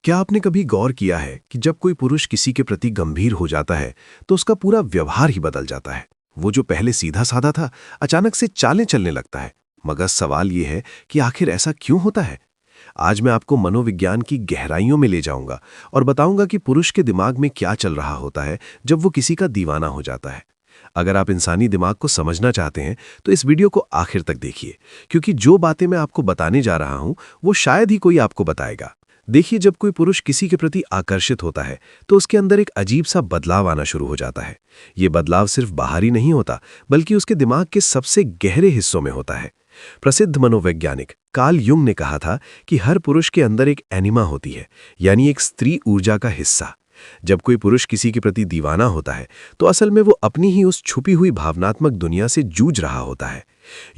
क्या आपने कभी गौर किया है कि जब कोई पुरुष किसी के प्रति गंभीर हो जाता है तो उसका पूरा व्यवहार ही बदल जाता है। वो जो पहले सीधा साधा था अचानक से चालें चलने लगता है। मगर सवाल ये है कि आखिर ऐसा क्यों होता है। आज मैं आपको मनोविज्ञान की गहराइयों में ले जाऊंगा और बताऊंगा कि पुरुष के दिमाग में क्या चल रहा होता है जब वो किसी का दीवाना हो जाता है। अगर आप इंसानी दिमाग को समझना चाहते हैं तो इस वीडियो को आखिर तक देखिए, क्योंकि जो बातें मैं आपको बताने जा रहा हूं वो शायद ही कोई आपको बताएगा। देखिए, जब कोई पुरुष किसी के प्रति आकर्षित होता है तो उसके अंदर एक अजीब सा बदलाव आना शुरू हो जाता है। ये बदलाव सिर्फ बाहरी नहीं होता बल्कि उसके दिमाग के सबसे गहरे हिस्सों में होता है। प्रसिद्ध मनोवैज्ञानिक कार्ल युंग ने कहा था कि हर पुरुष के अंदर एक एनिमा होती है, यानी एक स्त्री ऊर्जा का हिस्सा। जब कोई पुरुष किसी के प्रति दीवाना होता है तो असल में वो अपनी ही उस छुपी हुई भावनात्मक दुनिया से जूझ रहा होता है।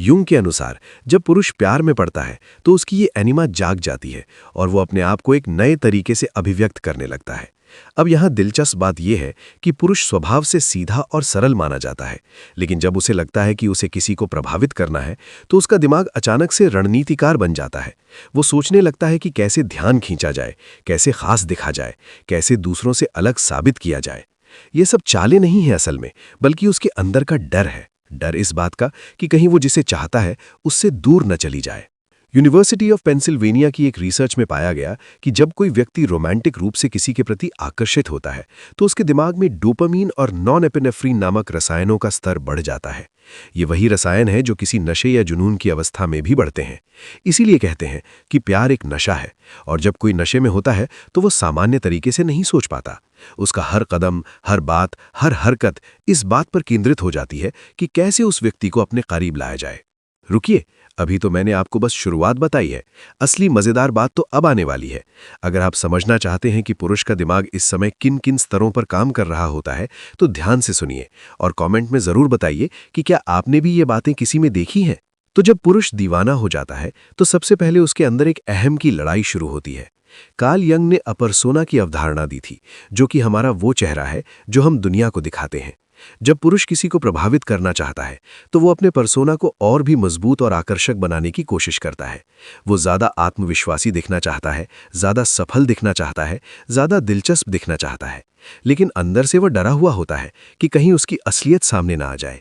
युंग के अनुसार जब पुरुष प्यार में पड़ता है तो उसकी ये एनिमा जाग जाती है और वो अपने आप को एक नए तरीके से अभिव्यक्त करने लगता है। अब यहाँ दिलचस्प बात यह है कि पुरुष स्वभाव से सीधा और सरल माना जाता है, लेकिन जब उसे लगता है कि उसे किसी को प्रभावित करना है तो उसका दिमाग अचानक से रणनीतिकार बन जाता है। वो सोचने लगता है कि कैसे ध्यान खींचा जाए, कैसे खास दिखा जाए, कैसे दूसरों से अलग साबित किया जाए। ये सब चालें नहीं है असल में, बल्कि उसके अंदर का डर है। डर इस बात का कि कहीं वो जिसे चाहता है उससे दूर न चली जाए। यूनिवर्सिटी ऑफ पेंसिल्वेनिया की एक रिसर्च में पाया गया कि जब कोई व्यक्ति रोमांटिक रूप से किसी के प्रति आकर्षित होता है तो उसके दिमाग में डोपामीन और नॉन एपिनेफ्रीन नामक रसायनों का स्तर बढ़ जाता है। ये वही रसायन है जो किसी नशे या जुनून की अवस्था में भी बढ़ते हैं। इसीलिए कहते हैं कि प्यार एक नशा है, और जब कोई नशे में होता है तो वो सामान्य तरीके से नहीं सोच पाता। उसका हर कदम, हर बात, हर हरकत इस बात पर केंद्रित हो जाती है कि कैसे उस व्यक्ति को अपने करीब लाया जाए। रुकिए, अभी तो मैंने आपको बस शुरुआत बताई है। असली मजेदार बात तो अब आने वाली है। अगर आप समझना चाहते हैं कि पुरुष का दिमाग इस समय किन किन स्तरों पर काम कर रहा होता है तो ध्यान से सुनिए और कमेंट में जरूर बताइए कि क्या आपने भी ये बातें किसी में देखी हैं। तो जब पुरुष दीवाना हो जाता है तो सबसे पहले उसके अंदर एक अहम की लड़ाई शुरू होती है। कार्ल यंग ने अपर्सोना की अवधारणा दी थी, जो कि हमारा वो चेहरा है जो हम दुनिया को दिखाते हैं। जब पुरुष किसी को प्रभावित करना चाहता है तो वो अपने पर्सोना को और भी मजबूत और आकर्षक बनाने की कोशिश करता है। वो ज्यादा आत्मविश्वासी दिखना चाहता है, ज्यादा सफल दिखना चाहता है, ज्यादा दिलचस्प दिखना चाहता है, लेकिन अंदर से वो डरा हुआ होता है कि कहीं उसकी असलियत सामने ना आ जाए।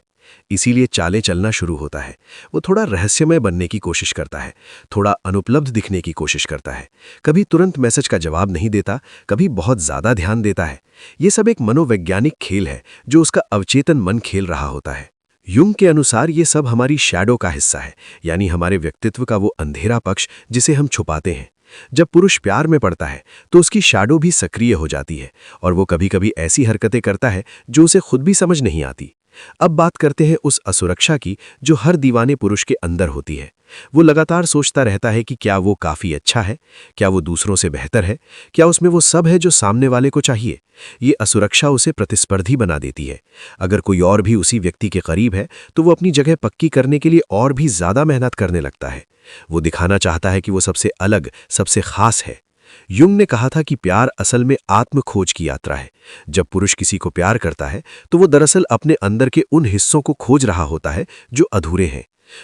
इसीलिए चालें चलना शुरू होता है। वो थोड़ा रहस्यमय बनने की कोशिश करता है, थोड़ा अनुपलब्ध दिखने की कोशिश करता है, कभी तुरंत मैसेज का जवाब नहीं देता, कभी बहुत ज्यादा ध्यान देता है। ये सब एक मनोवैज्ञानिक खेल है जो उसका अवचेतन मन खेल रहा होता है। युंग के अनुसार ये सब हमारी शैडो का हिस्सा है, यानी हमारे व्यक्तित्व का वो अंधेरा पक्ष जिसे हम छुपाते हैं। जब पुरुष प्यार में पड़ता है तो उसकी शैडो भी सक्रिय हो जाती है और वो कभी कभी ऐसी हरकतें करता है जो उसे खुद भी समझ नहीं आती। अब बात करते हैं उस असुरक्षा की जो हर दीवाने पुरुष के अंदर होती है। वो लगातार सोचता रहता है कि क्या वो काफी अच्छा है, क्या वो दूसरों से बेहतर है, क्या उसमें वो सब है जो सामने वाले को चाहिए। ये असुरक्षा उसे प्रतिस्पर्धी बना देती है। अगर कोई और भी उसी व्यक्ति के करीब है तो वो अपनी जगह पक्की करने के लिए और भी ज्यादा मेहनत करने लगता है। वो दिखाना चाहता है कि वो सबसे अलग, सबसे खास है। युंग ने कहा था कि प्यार असल में आत्म खोज की यात्रा है। जब पुरुष किसी को प्यार करता है तो वो दरअसल अपने अंदर के उन हिस्सों को खोज रहा होता है जो अधूरे हैं।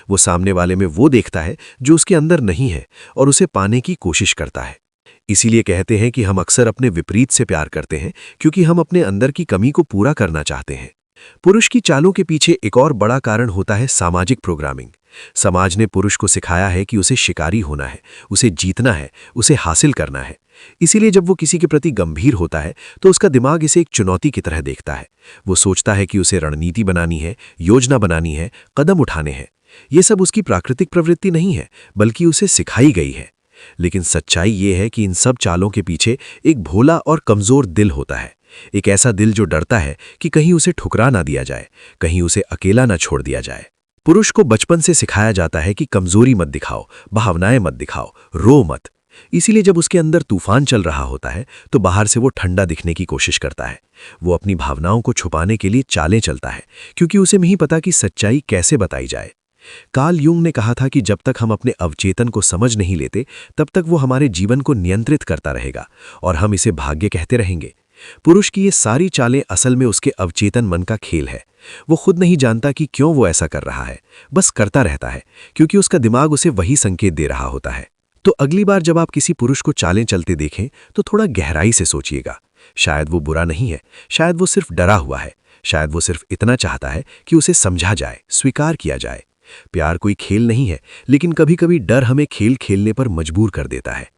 वो सामने वाले में वो देखता है जो उसके अंदर नहीं है और उसे पाने की कोशिश करता है। इसीलिए कहते हैं कि हम अक्सर अपने विपरीत से प्यार करते हैं, क्योंकि हम अपने अंदर की कमी को पूरा करना चाहते हैं। पुरुष की चालों के पीछे एक और बड़ा कारण होता है सामाजिक प्रोग्रामिंग। समाज ने पुरुष को सिखाया है कि उसे शिकारी होना है, उसे जीतना है, उसे हासिल करना है। इसीलिए जब वो किसी के प्रति गंभीर होता है तो उसका दिमाग इसे एक चुनौती की तरह देखता है। वो सोचता है कि उसे रणनीति बनानी है, योजना बनानी है, कदम उठाने हैं। ये सब उसकी प्राकृतिक प्रवृत्ति नहीं है, बल्कि उसे सिखाई गई है। लेकिन सच्चाई ये है कि इन सब चालों के पीछे एक भोला और कमजोर दिल होता है। एक ऐसा दिल जो डरता है कि कहीं उसे ठुकरा ना दिया जाए, कहीं उसे अकेला ना छोड़ दिया जाए। पुरुष को बचपन से सिखाया जाता है कि कमजोरी मत दिखाओ, भावनाएं मत दिखाओ, रो मत। इसीलिए जब उसके अंदर तूफान चल रहा होता है तो बाहर से वो ठंडा दिखने की कोशिश करता है। वो अपनी भावनाओं को छुपाने के लिए चालें चलता है, क्योंकि उसे नहीं पता कि सच्चाई कैसे बताई जाए। कार्ल युंग ने कहा था कि जब तक हम अपने अवचेतन को समझ नहीं लेते तब तक वो हमारे जीवन को नियंत्रित करता रहेगा और हम इसे भाग्य कहते रहेंगे। पुरुष की ये सारी चालें असल में उसके अवचेतन मन का खेल है। वो खुद नहीं जानता कि क्यों वो ऐसा कर रहा है, बस करता रहता है, क्योंकि उसका दिमाग उसे वही संकेत दे रहा होता है। तो अगली बार जब आप किसी पुरुष को चालें चलते देखें तो थोड़ा गहराई से सोचिएगा। शायद वो बुरा नहीं है, शायद वो सिर्फ डरा हुआ है, शायद वो सिर्फ इतना चाहता है कि उसे समझा जाए, स्वीकार किया जाए। प्यार कोई खेल नहीं है, लेकिन कभी कभी डर हमें खेल खेलने पर मजबूर कर देता है।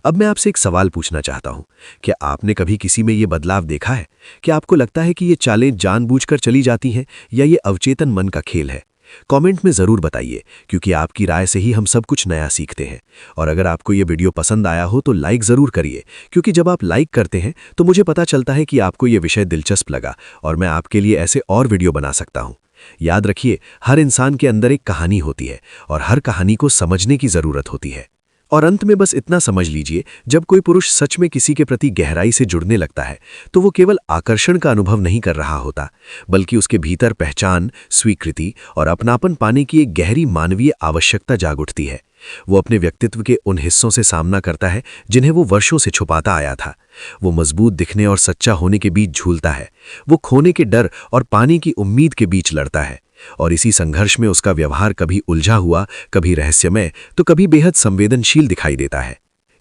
अब मैं आपसे एक सवाल पूछना चाहता हूं, क्या आपने कभी किसी में ये बदलाव देखा है? क्या आपको लगता है कि ये चालें जानबूझकर चली जाती हैं या ये अवचेतन मन का खेल है? कमेंट में ज़रूर बताइए, क्योंकि आपकी राय से ही हम सब कुछ नया सीखते हैं। और अगर आपको ये वीडियो पसंद आया हो तो लाइक ज़रूर करिए, क्योंकि जब आप लाइक करते हैं तो मुझे पता चलता है कि आपको ये विषय दिलचस्प लगा और मैं आपके लिए ऐसे और वीडियो बना सकता हूँ। याद रखिए, हर इंसान के अंदर एक कहानी होती है और हर कहानी को समझने की ज़रूरत होती है। और अंत में बस इतना समझ लीजिए, जब कोई पुरुष सच में किसी के प्रति गहराई से जुड़ने लगता है तो वो केवल आकर्षण का अनुभव नहीं कर रहा होता, बल्कि उसके भीतर पहचान, स्वीकृति और अपनापन पाने की एक गहरी मानवीय आवश्यकता जाग उठती है। वो अपने व्यक्तित्व के उन हिस्सों से सामना करता है जिन्हें वो वर्षों से छुपाता आया था। वो मजबूत दिखने और सच्चा होने के बीच झूलता है। वो खोने के डर और पाने की उम्मीद के बीच लड़ता है। और इसी संघर्ष में उसका व्यवहार कभी उलझा हुआ, कभी रहस्यमय, तो कभी बेहद संवेदनशील दिखाई देता है।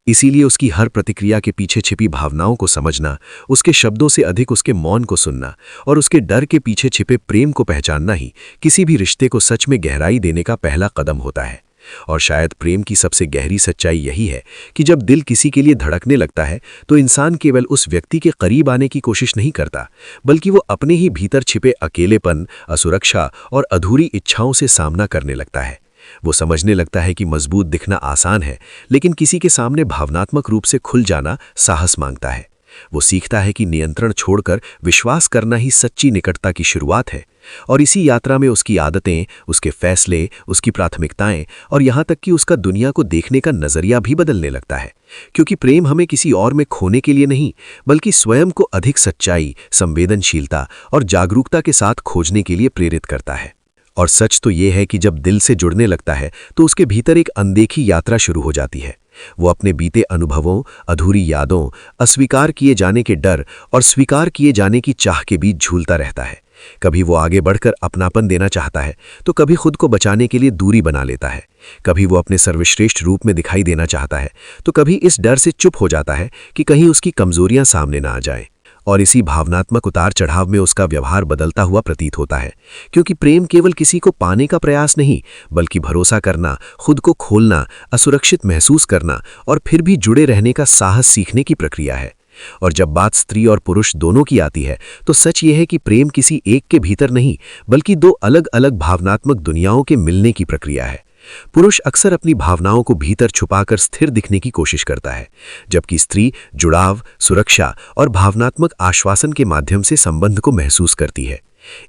इसीलिए उसकी हर प्रतिक्रिया के पीछे छिपी भावनाओं को समझना, उसके शब्दों से अधिक उसके मौन को सुनना और उसके डर के पीछे छिपे प्रेम को पहचानना ही किसी भी रिश्ते को सच में गहराई देने का पहला कदम होता है। और शायद प्रेम की सबसे गहरी सच्चाई यही है कि जब दिल किसी के लिए धड़कने लगता है तो इंसान केवल उस व्यक्ति के करीब आने की कोशिश नहीं करता, बल्कि वो अपने ही भीतर छिपे अकेलेपन, असुरक्षा और अधूरी इच्छाओं से सामना करने लगता है। वो समझने लगता है कि मजबूत दिखना आसान है, लेकिन किसी के सामने भावनात्मक रूप से खुल जाना साहस मांगता है। वो सीखता है कि नियंत्रण छोड़कर विश्वास करना ही सच्ची निकटता की शुरुआत है। और इसी यात्रा में उसकी आदतें, उसके फैसले, उसकी प्राथमिकताएं और यहाँ तक कि उसका दुनिया को देखने का नजरिया भी बदलने लगता है। क्योंकि प्रेम हमें किसी और में खोने के लिए नहीं, बल्कि स्वयं को अधिक सच्चाई, संवेदनशीलता और जागरूकता के साथ खोजने के लिए प्रेरित करता है। और सच तो ये है कि जब दिल से जुड़ने लगता है तो उसके भीतर एक अनदेखी यात्रा शुरू हो जाती है। वो अपने बीते अनुभवों, अधूरी यादों, अस्वीकार किए जाने के डर और स्वीकार किए जाने की चाह के बीच झूलता रहता है। कभी वो आगे बढ़कर अपनापन देना चाहता है, तो कभी खुद को बचाने के लिए दूरी बना लेता है। कभी वो अपने सर्वश्रेष्ठ रूप में दिखाई देना चाहता है, तो कभी इस डर से चुप हो जाता है कि कहीं उसकी कमजोरियां सामने ना आ जाएं। और इसी भावनात्मक उतार चढ़ाव में उसका व्यवहार बदलता हुआ प्रतीत होता है, क्योंकि प्रेम केवल किसी को पाने का प्रयास नहीं, बल्कि भरोसा करना, खुद को खोलना, असुरक्षित महसूस करना और फिर भी जुड़े रहने का साहस सीखने की प्रक्रिया है। और जब बात स्त्री और पुरुष दोनों की आती है तो सच यह है कि प्रेम किसी एक के भीतर नहीं, बल्कि दो अलग अलग भावनात्मक दुनियाओं के मिलने की प्रक्रिया है। पुरुष अक्सर अपनी भावनाओं को भीतर छुपाकर स्थिर दिखने की कोशिश करता है, जबकि स्त्री जुड़ाव, सुरक्षा और भावनात्मक आश्वासन के माध्यम से संबंध को महसूस करती है।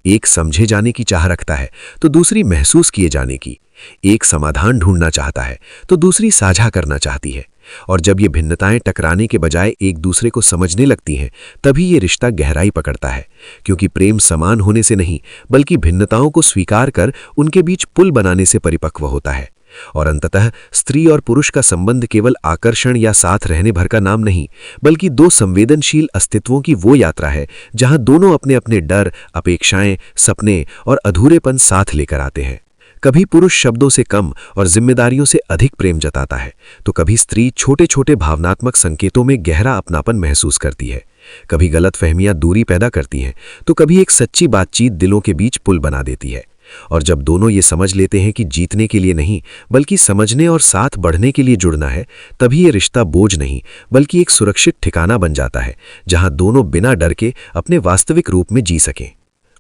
एक समझे जाने की चाह रखता है तो दूसरी महसूस किए जाने की। एक समाधान ढूंढना चाहता है तो दूसरी साझा करना चाहती है। और जब ये भिन्नताएं टकराने के बजाय एक दूसरे को समझने लगती हैं, तभी ये रिश्ता गहराई पकड़ता है। क्योंकि प्रेम समान होने से नहीं, बल्कि भिन्नताओं को स्वीकार कर उनके बीच पुल बनाने से परिपक्व होता है। और अंततः स्त्री और पुरुष का संबंध केवल आकर्षण या साथ रहने भर का नाम नहीं, बल्कि दो संवेदनशील अस्तित्वों की वो यात्रा है जहां दोनों अपने अपने डर, अपेक्षाएं, सपने और अधूरेपन साथ लेकर आते हैं। कभी पुरुष शब्दों से कम और जिम्मेदारियों से अधिक प्रेम जताता है, तो कभी स्त्री छोटे छोटे भावनात्मक संकेतों में गहरा अपनापन महसूस करती है। कभी गलतफहमियां दूरी पैदा करती हैं, तो कभी एक सच्ची बातचीत दिलों के बीच पुल बना देती है। और जब दोनों ये समझ लेते हैं कि जीतने के लिए नहीं, बल्कि समझने और साथ बढ़ने के लिए जुड़ना है, तभी ये रिश्ता बोझ नहीं, बल्कि एक सुरक्षित ठिकाना बन जाता है, जहां दोनों बिना डर के अपने वास्तविक रूप में जी सकें।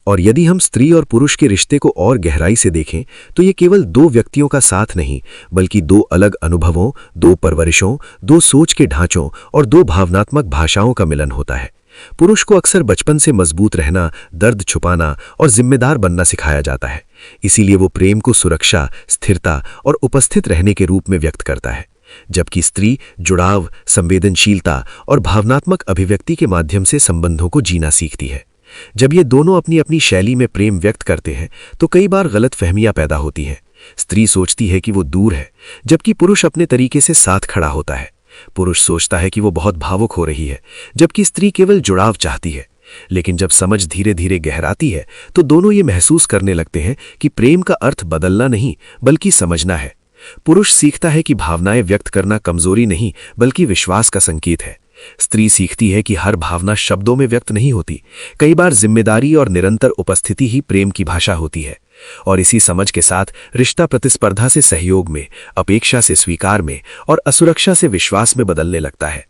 और यदि हम स्त्री और पुरुष के रिश्ते को और गहराई से देखें, तो ये केवल दो व्यक्तियों का साथ नहीं, बल्कि दो अलग अनुभवों, दो परवरिशों, दो सोच के ढांचों और दो भावनात्मक भाषाओं का मिलन होता है। पुरुष को अक्सर बचपन से मजबूत रहना, दर्द छुपाना और जिम्मेदार बनना सिखाया जाता है। इसीलिए वो प्रेम को सुरक्षा, स्थिरता और उपस्थित रहने के रूप में व्यक्त करता है, जबकि स्त्री जुड़ाव, संवेदनशीलता और भावनात्मक अभिव्यक्ति के माध्यम से संबंधों को जीना सीखती है। जब ये दोनों अपनी अपनी शैली में प्रेम व्यक्त करते हैं, तो कई बार गलतफहमियां पैदा होती हैं। स्त्री सोचती है कि वो दूर है, जबकि पुरुष अपने तरीके से साथ खड़ा होता है। पुरुष सोचता है कि वो बहुत भावुक हो रही है, जबकि स्त्री केवल जुड़ाव चाहती है। लेकिन जब समझ धीरे धीरे गहराती है, तो दोनों ये महसूस करने लगते हैं कि प्रेम का अर्थ बदलना नहीं, बल्कि समझना है। पुरुष सीखता है कि भावनाएं व्यक्त करना कमजोरी नहीं बल्कि विश्वास का संकेत है। स्त्री सीखती है कि हर भावना शब्दों में व्यक्त नहीं होती, कई बार जिम्मेदारी और निरंतर उपस्थिति ही प्रेम की भाषा होती है। और इसी समझ के साथ रिश्ता प्रतिस्पर्धा से सहयोग में, अपेक्षा से स्वीकार में और असुरक्षा से विश्वास में बदलने लगता है।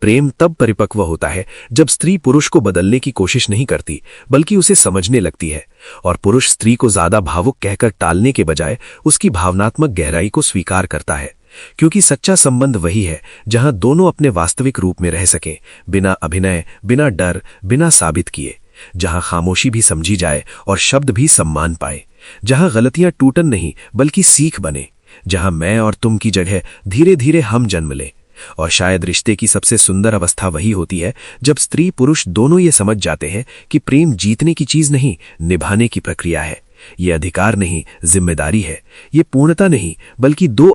प्रेम तब परिपक्व होता है जब स्त्री पुरुष को बदलने की कोशिश नहीं करती बल्कि उसे समझने लगती है, और पुरुष स्त्री को ज्यादा भावुक कहकर टालने के बजाय उसकी भावनात्मक गहराई को स्वीकार करता है। क्योंकि सच्चा संबंध वही है जहां दोनों अपने वास्तविक रूप में रह सकें, बिना अभिनय, बिना डर, बिना साबित किए। जहां खामोशी भी समझी जाए और शब्द भी सम्मान पाए। जहां गलतियां टूटन नहीं बल्कि सीख बने। जहां मैं और तुम की जगह धीरे धीरे हम जन्म लें। और शायद रिश्ते की सबसे सुंदर अवस्था वही होती है जब स्त्री पुरुष दोनों ये समझ जाते हैं कि प्रेम जीतने की चीज नहीं, निभाने की प्रक्रिया है। ये अधिकार नहीं, जिम्मेदारी है। ये पूर्णता नहीं बल्कि दो